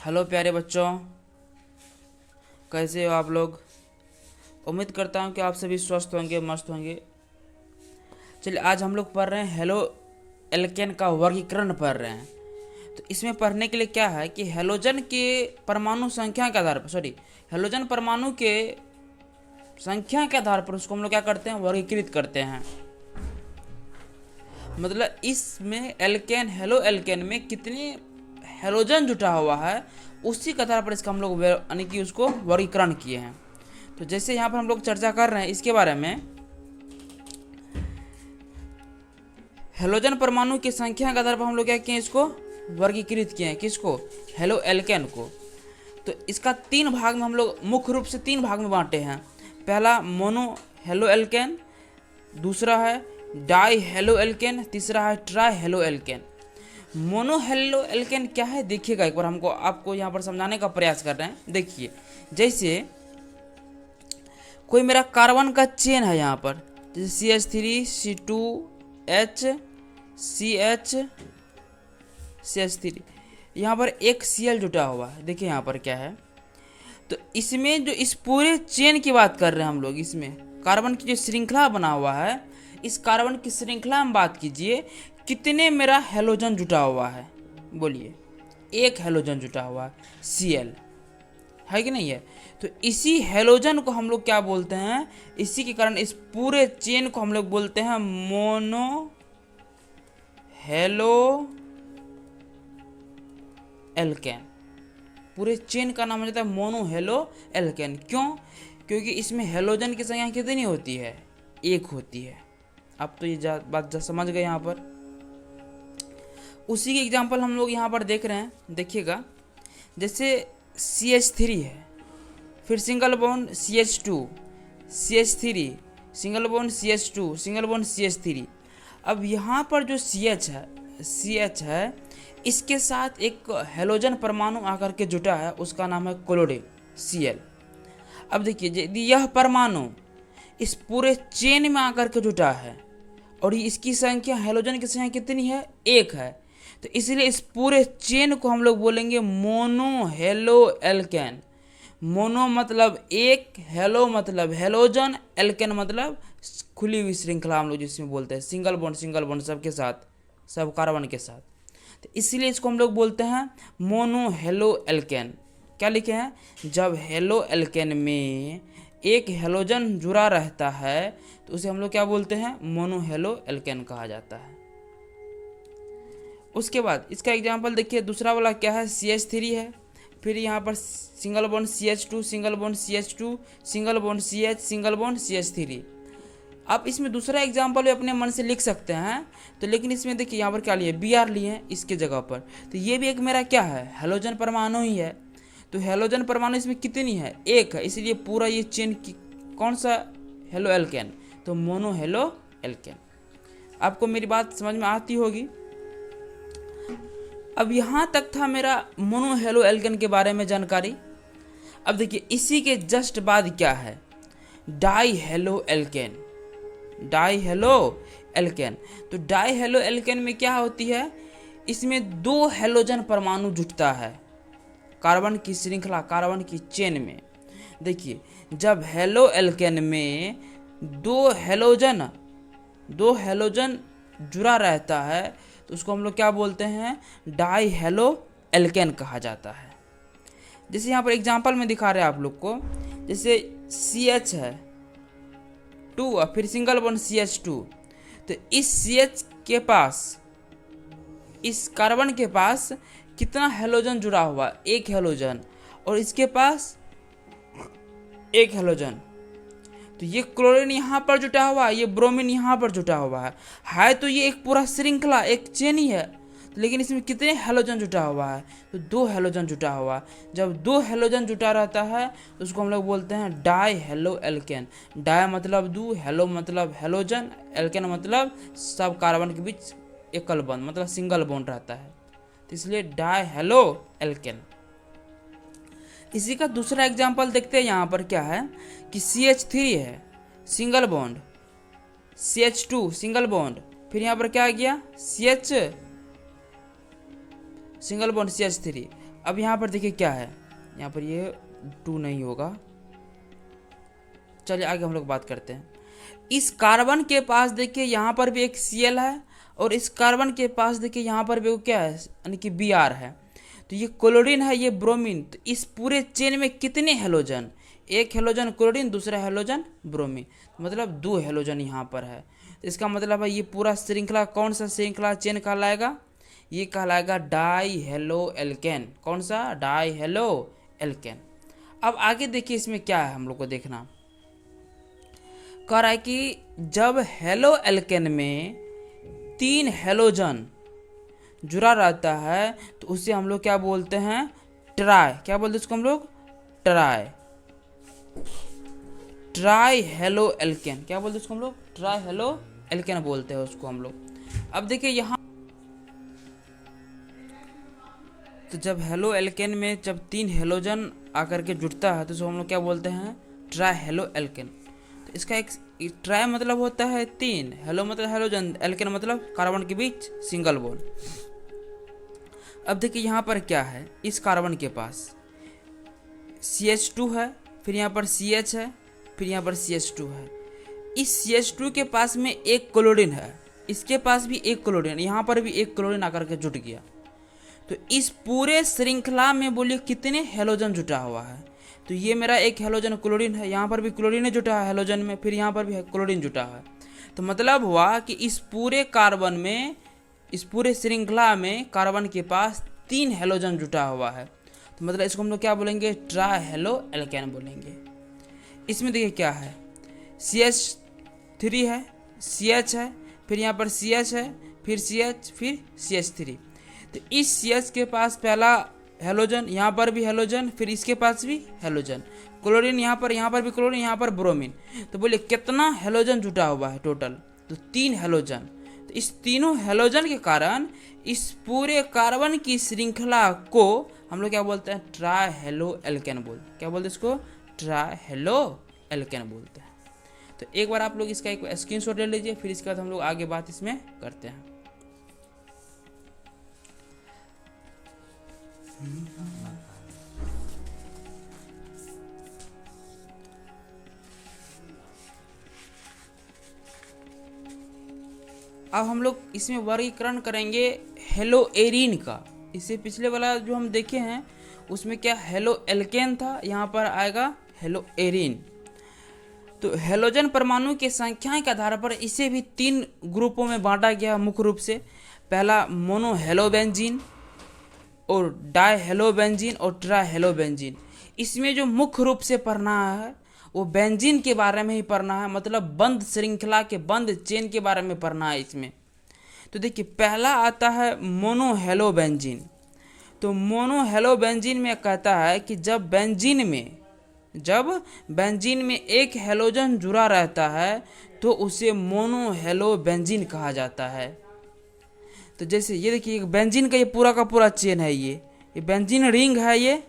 Hello प्यारे बच्चों, कैसे हो आप लोग। उम्मीद करता हूँ कि आप सभी स्वस्थ होंगे, मस्त होंगे। चलिए, आज हम लोग पढ़ रहे हैं हेलो एल्केन का वर्गीकरण पढ़ रहे हैं। तो इसमें पढ़ने के लिए क्या है कि हेलोजन के परमाणु संख्या के आधार पर हेलोजन परमाणु के संख्या के आधार पर उसको हम लोग क्या करते हैं, वर्गीकृत करते हैं। मतलब इसमें एल्केन, हेलो एल्केन में कितने हेलोजन जुटा हुआ है, उसी के आधार पर इसका हम लोग यानी कि उसको वर्गीकरण किए हैं। तो जैसे यहाँ पर हम लोग चर्चा कर रहे हैं इसके बारे में, हेलोजन परमाणु की संख्या के आधार पर हम लोग क्या किए, इसको वर्गीकृत किए हैं। किसको? हेलो एल्केन को। तो इसका तीन भाग में हम लोग मुख्य रूप से तीन भाग में बांटे हैं। पहला मोनो हेलो एल्केन, दूसरा है डाई हेलो एल्केन, तीसरा है try halo alkane. Mono halo alkane क्या है देखिएगा एक बार, हमको आपको यहाँ पर समझाने का प्रयास कर रहे हैं। देखिए, जैसे कोई मेरा कार्बन का चेन है यहाँ पर, जैसे CH3 C2H CH CH3, यहाँ पर एक Cl जुटा हुआ है। देखिए यहाँ पर क्या है, तो इसमें जो इस पूरे चेन की बात कर रहे हैं हम लोग, इसमें कार्बन की जो श्रृंखला बना हुआ है, इस कार्बन की श्रृंखला में बात कीजिए, कितने मेरा हेलोजन जुटा हुआ है। बोलिए, एक हेलोजन जुटा हुआ है, Cl है कि नहीं है। तो इसी हेलोजन को हम लोग क्या बोलते हैं, इसी के कारण इस पूरे चेन को हम लोग बोलते हैं मोनो हेलो एल्केन। पूरे चेन का नाम हो जाता है मोनो हेलो एल्केन। क्यों? क्योंकि इसमें हेलोजन की संख्या कितनी होती है, एक होती है। अब तो ये बात समझ गए यहाँ पर। उसी के एग्जाम्पल हम लोग यहाँ पर देख रहे हैं, देखिएगा। जैसे CH3 है, फिर single bond CH2 CH3, single bond CH2 single bond CH3। अब यहाँ पर जो CH है, इसके साथ एक हेलोजन परमाणु आकर के जुटा है, उसका नाम है क्लोरीन Cl। अब देखिए, यदि यह परमाणु इस पूरे चेन में आकर के जुटा है और इसकी संख्या, हेलोजन की संख्या कितनी है, एक है, तो इसलिए इस पूरे चेन को हम लोग बोलेंगे मोनो हेलो एल्केन। मोनो मतलब एक, हेलो मतलब हेलोजन, एल्केन मतलब खुली हुई श्रृंखला हम लोग जिसमें बोलते हैं सिंगल बॉन्ड सबके साथ, सब कार्बन के साथ। तो इसलिए इसको हम लोग बोलते हैं मोनो हेलो एल्केन। क्या लिखे हैं? जब हेलो एल्केन में एक हेलोजन जुड़ा रहता है तो उसे हम लोग क्या बोलते हैं, मोनो हेलो एल्केन कहा जाता है। उसके बाद इसका एग्जांपल देखिए, दूसरा वाला क्या है, CH3 है, फिर यहाँ पर single bond CH2 single bond CH2 single bond CH single bond CH3। आप इसमें दूसरा एग्जांपल भी अपने मन से लिख सकते हैं, तो लेकिन इसमें देखिए यहाँ पर क्या लिए, Br लिए हैं इसके जगह पर, तो ये भी एक मेरा क्या है, हेलोजन परमाणु ही है। तो हेलोजन परमाणु इसमें कितनी है, एक है, इसलिए पूरा ये चेन की कौन सा, हेलो एल्केन, तो मोनो हेलो एल्केन। आपको मेरी बात समझ में आती होगी। अब यहाँ तक था मेरा मोनो हेलो एल्केन के बारे में जानकारी। अब देखिए, इसी के जस्ट बाद क्या है, die halo alkane. Die halo alkane, तो डाई हेलो एल्केन में क्या होती है, इसमें दो हेलोजन परमाणु जुटता है कार्बन की श्रृंखला, कार्बन की चेन में। देखिए, जब हेलो एल्केन में दो हेलोजन जुड़ा रहता है तो उसको हम लोग क्या बोलते हैं, डाई हेलो एल्केन कहा जाता है। जैसे यहाँ पर एग्जांपल में दिखा रहे हैं आप लोग को, जैसे CH है 2 और फिर सिंगल बॉन्ड CH2, तो इस CH के पास, इस कार्बन के पास कितना हेलोजन जुड़ा हुआ, एक हेलोजन, और इसके पास एक हेलोजन। तो ये क्लोरीन यहाँ पर जुटा हुआ है, ये ब्रोमीन यहाँ पर जुटा हुआ है तो ये एक पूरा श्रृंखला, एक चेन ही है। तो लेकिन इसमें कितने हेलोजन जुटा हुआ है, तो दो हेलोजन जुटा हुआ है। जब दो हेलोजन जुटा रहता है तो उसको हम लोग बोलते हैं डाई हेलो एल्केन। डाई मतलब दो, हेलो मतलब हेलोजन, एल्केन मतलब सब कार्बन के बीच एकल बॉन्ड, मतलब सिंगल बॉन्ड रहता है, तो इसलिए डाई हेलो एल्केन। इसी का दूसरा एग्जांपल देखते हैं। यहाँ पर क्या है कि CH3 है, single bond, CH2 single bond, फिर यहाँ पर क्या आ गया, CH सिंगल बॉन्ड CH3, अब यहाँ पर देखिए क्या है, यहाँ पर ये 2 नहीं होगा। चलिए आगे हम लोग बात करते हैं। इस कार्बन के पास देखिए यहाँ पर भी एक Cl है, और इस कार्बन के पास देखिए यहाँ पर भी वो क्या है, यानी कि Br है। तो ये क्लोरीन है, ये ब्रोमीन। तो इस पूरे चेन में कितने हेलोजन, एक हेलोजन क्लोरीन, दूसरा हेलोजन ब्रोमीन, मतलब 2 हेलोजन यहाँ पर है। तो इसका मतलब है ये पूरा श्रृंखला कौन सा श्रृंखला चेन कहलाएगा, ये कहलाएगा डाई हेलो एल्केन। कौन सा, डाई हेलो एल्केन। अब आगे देखिए इसमें क्या है, हम लोग को देखना कह रहा है कि जब हेलो एल्केन में 3 हेलोजन जुड़ा रहता है तो उसे हम लोग क्या बोलते हैं, ट्राई। क्या बोलते हैं उसको हम लोग, ट्राई, ट्राई हेलो एल्केन। क्या बोलते हैं उसको हम लोग, ट्राई हेलो एल्केन बोलते हैं उसको हम लोग। अब देखिए यहाँ, तो जब हेलो एल्केन में जब 3 हेलोजन आकर के जुड़ता है तो उसको हम लोग क्या बोलते हैं, ट्राई हेलो एल्केन। तो इसका एक ट्राई मतलब होता है 3, हेलो मतलब हेलोजन, एल्केन मतलब कार्बन के बीच सिंगल बॉन्ड। अब देखिए यहाँ पर क्या है, इस कार्बन के पास CH2 है, फिर यहाँ पर CH है, फिर यहाँ पर CH2 है। इस CH2 के पास में एक क्लोरीन है, इसके पास भी एक क्लोरीन, यहाँ पर भी एक क्लोरीन आकर के जुट गया। तो इस पूरे श्रृंखला में बोलिए कितने हेलोजन जुटा हुआ है, तो ये मेरा एक हेलोजन क्लोरीन है, यहाँ पर भी क्लोरीन जुटा है हेलोजन में, फिर यहाँ पर भी क्लोरीन जुटा है। तो मतलब हुआ कि इस पूरे कार्बन में, इस पूरे श्रृंखला में कार्बन के पास 3 हेलोजन जुटा हुआ है। तो मतलब इसको हम लोग क्या बोलेंगे, ट्राई हेलो एल्केन बोलेंगे। इसमें देखिए क्या है, CH3 है, CH है, फिर यहाँ पर CH है, फिर CH, फिर CH3। तो इस CH के पास पहला हेलोजन, यहाँ पर भी हेलोजन, फिर इसके पास भी हेलोजन, क्लोरीन यहाँ पर भी क्लोरीन, यहाँ पर ब्रोमीन। तो बोलिए कितना हेलोजन जुटा हुआ है टोटल, तो 3 हेलोजन। तो इस तीनों हेलोजन के कारण इस पूरे कार्बन की श्रृंखला को हम लोग क्या बोलते हैं, ट्राई हेलो एल्केन बोलते। क्या बोलते हैं इसको, ट्राई हेलो एल्केन बोलते हैं। तो एक बार आप लोग इसका एक स्क्रीनशॉट ले लीजिए, फिर इसके बाद हम लोग आगे बात इसमें करते हैं। अब हम लोग इसमें वर्गीकरण करेंगे हेलो एरीन का। इससे पिछले वाला जो हम देखे हैं उसमें क्या हेलो एल्केन था, यहाँ पर आएगा हेलो एरीन। तो हेलोजन परमाणु की संख्या के आधार पर इसे भी 3 ग्रुपों में बांटा गया मुख्य रूप से। पहला मोनो हेलो बेंजीन, और डाई हेलो बेंजीन, और ट्राई हेलो बेंजीन। इसमें जो मुख्य रूप से पढ़ना है वो बेंजीन के बारे में ही पढ़ना है, मतलब बंद श्रृंखला के, बंद चेन के बारे में पढ़ना है इसमें। तो देखिए पहला आता है मोनो हेलो बेंजीन। तो मोनो हेलो बेंजीन में कहता है कि जब बेंजीन में एक हेलोजन जुड़ा रहता है तो उसे मोनो हेलो बेंजीन कहा जाता है। तो जैसे ये देखिए बेंजीन का ये पूरा का पूरा चेन है, ये बेंजीन रिंग है। ये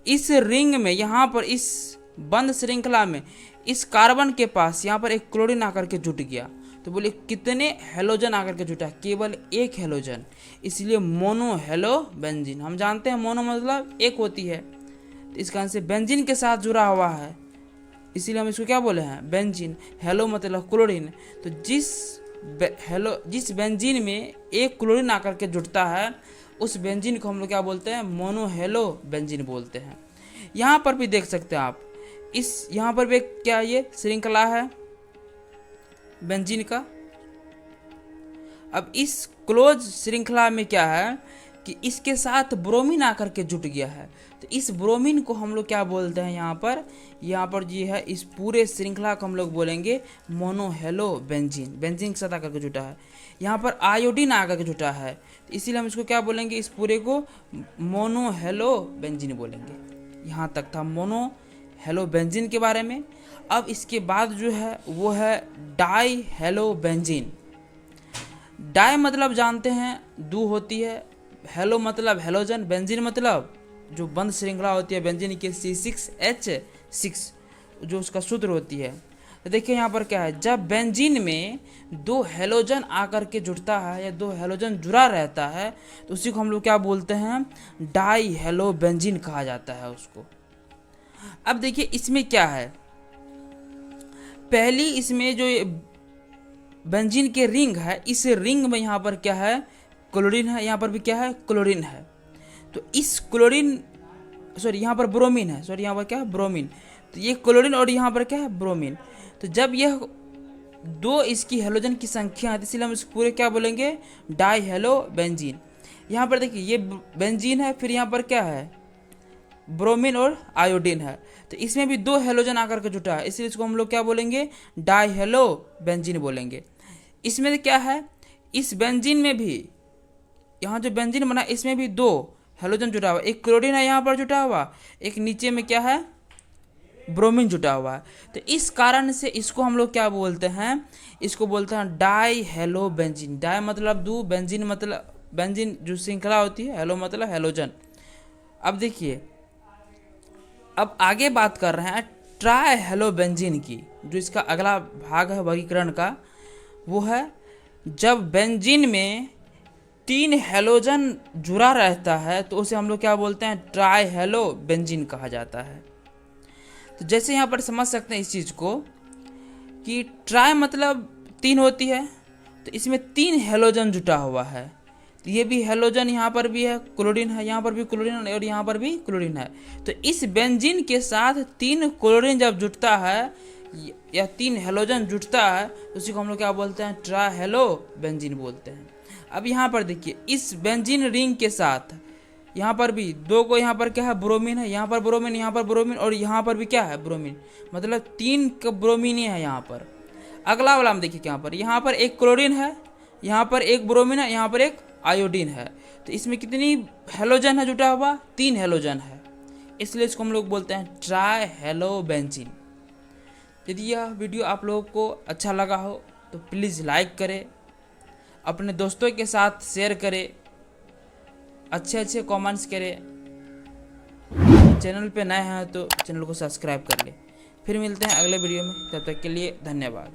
इस रिंग में यहाँ पर इस बंद श्रृंखला में इस कार्बन के पास यहाँ पर एक क्लोरीन आकर के जुट गया। तो बोले कितने हेलोजन आकर के जुटा, केवल एक हेलोजन, इसलिए मोनो हेलो बेंजीन। हम जानते हैं मोनो मतलब एक होती है, तो इसका आंसर बेंजीन के साथ जुड़ा हुआ है, इसीलिए हम इसको क्या बोले हैं, बेंजीन। हेलो मतलब क्लोरीन। तो जिस बेंजीन में एक क्लोरीन आकर के जुड़ता है उस बेंजीन को हम लोग क्या बोलते हैं, मोनो हेलो बेंजीन बोलते हैं। यहाँ पर भी देख सकते हैं आप, इस यहाँ पर भी क्या ये श्रृंखला है बेंजीन का। अब इस क्लोज श्रृंखला में क्या है कि इसके साथ ब्रोमीन आकर के जुट गया है, तो इस ब्रोमीन को हम लोग क्या बोलते हैं, यहाँ पर जी है, इस पूरे श्रृंखला को हम लोग बोलेंगे मोनो हेलो बेंजीन। बेंजीन के साथ आकर के जुटा है। यहाँ पर आयोडीन आकर के जुटा है, तो इसीलिए हम इसको क्या बोलेंगे, इस पूरे को मोनो हेलो बेंजीन बोलेंगे। यहाँ तक था मोनो हेलो बेंजीन के बारे में। अब इसके बाद जो है वो है डाई हेलो बेंजीन। डाई मतलब जानते हैं 2 होती है, हेलो मतलब हेलोजन, बेंजीन मतलब जो बंद श्रृंखला होती है बेंजीन की C6H6 जो उसका सूत्र होती है। तो देखिए यहाँ पर क्या है, जब बेंजीन में दो हेलोजन आकर के जुड़ता है या दो हेलोजन जुड़ा रहता है तो उसी को हम लोग क्या बोलते हैं, डाई हेलो बेंजीन कहा जाता है उसको। अब देखिए इसमें क्या है, पहली इसमें जो बेंजीन के रिंग है, इस रिंग में यहाँ पर क्या है, क्लोरीन है, यहाँ पर भी क्या है, क्लोरीन है। तो इस क्लोरीन सॉरी यहाँ पर ब्रोमीन है, सॉरी यहाँ पर क्या है, ब्रोमीन। तो ये क्लोरीन और यहाँ पर क्या है, ब्रोमीन। तो जब यह दो इसकी हेलोजन की संख्या है, इसलिए हम इसको पूरे क्या बोलेंगे, डाई हेलो बेंजीन। यहाँ पर देखिए ये बेंजीन है, फिर यहाँ पर क्या है, ब्रोमीन और आयोडीन है। तो इसमें भी दो हेलोजन आकर के जुटा है, इसलिए इसको हम लोग क्या बोलेंगे, डाई हेलो बेंजीन बोलेंगे। इसमें क्या है, इस बेंजीन में भी, यहाँ जो बेंजीन बना इसमें भी दो हेलोजन जुटा हुआ, एक क्लोरीन है यहाँ पर जुटा हुआ, एक नीचे में क्या है, ब्रोमीन जुटा हुआ है। तो इस कारण से इसको हम लोग क्या बोलते हैं, इसको बोलते हैं डाई हेलो बेंजीन। डाई मतलब दो, बेंजीन मतलब बेंजीन जो श्रृंखला होती है, हेलो मतलब हेलोजन। अब देखिए, अब आगे बात कर रहे हैं ट्राई हेलो बेंजीन की। जो इसका अगला भाग है वर्गीकरण का, वो है जब बेंजीन में तीन हेलोजन जुड़ा रहता है तो उसे हम लोग क्या बोलते हैं, ट्राई हेलो बेंजीन कहा जाता है। तो जैसे यहाँ पर समझ सकते हैं इस चीज़ को कि ट्राई मतलब तीन होती है, तो इसमें तीन हेलोजन जुटा हुआ है। तो ये भी हेलोजन यहाँ पर भी है, क्लोरीन है, यहाँ पर भी क्लोरीन और यहाँ पर भी क्लोरीन है। तो इस बेंजीन के साथ तीन क्लोरीन जब जुटता है या तीन हेलोजन जुटता है तो उसी को हम लोग क्या बोलते हैं, ट्राई हेलो बेंजीन बोलते हैं। अब यहाँ पर देखिए, इस बेंजीन रिंग के साथ यहाँ पर भी दो को, यहाँ पर क्या है, ब्रोमीन है, यहाँ पर ब्रोमीन, यहाँ पर ब्रोमीन और यहाँ पर भी क्या है, ब्रोमीन। मतलब तीन ब्रोमीन है यहाँ पर। अगला वाला हम देखिए, यहाँ पर एक क्लोरीन है, यहाँ पर एक ब्रोमीन है, यहाँ पर एक आयोडीन है। तो इसमें कितनी हेलोजन है जुटा हुआ, तीन हेलोजन है, इसलिए इसको हम लोग बोलते हैं ट्राई हेलो बेंजीन। यदि यह वीडियो आप लोगों को अच्छा लगा हो तो प्लीज़ लाइक करें, अपने दोस्तों के साथ शेयर करें, अच्छे कमेंट्स करें। चैनल पे नए हैं तो चैनल को सब्सक्राइब कर ले। फिर मिलते हैं अगले वीडियो में, तब तक के लिए धन्यवाद।